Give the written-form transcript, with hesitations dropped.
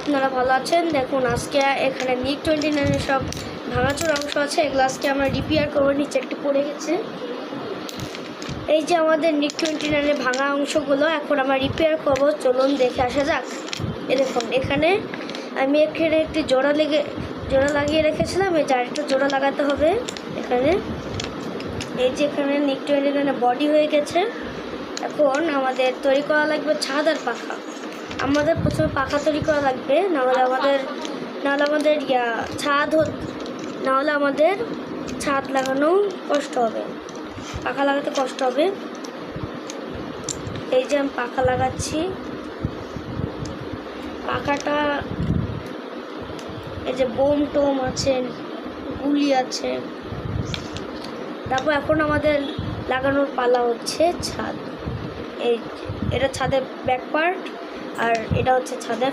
আপনারা ভালো আছেন? দেখুন আজকে এখানে মিগ 29 এর সব ভাঙাচোর অংশ আছে, এগুলো আজকে আমরা রিপেয়ার করবো। নিচে একটু পড়ে গেছে। এই যে আমাদের মিগ 29 এর ভাঙা অংশগুলো এখন আমরা রিপেয়ার করবো। চলুন দেখে আসা যাক। দেখুন এখানে আমি একটি জোড়া লাগিয়ে রেখেছিলাম। এই যে আরেকটা জোড়া লাগাতে হবে এখানে। এই যে এখানে মিগ 29 বডি হয়ে গেছে। এখন আমাদের তৈরি করা লাগবে ছাদ আর পাখা। আমাদের প্রথমে পাখা তৈরি করা লাগবে, নাহলে আমাদের ছাদ লাগানো কষ্ট হবে, পাখা লাগাতে কষ্ট হবে। এই যে আমি পাখা লাগাচ্ছি। পাখাটা এই যে বোম টোম আছে, গুলি আছে। তারপর এখন আমাদের লাগানোর পালা হচ্ছে ছাদ। এটা ছাদের ব্যাক পার্ট আর এটা হচ্ছে ছাদের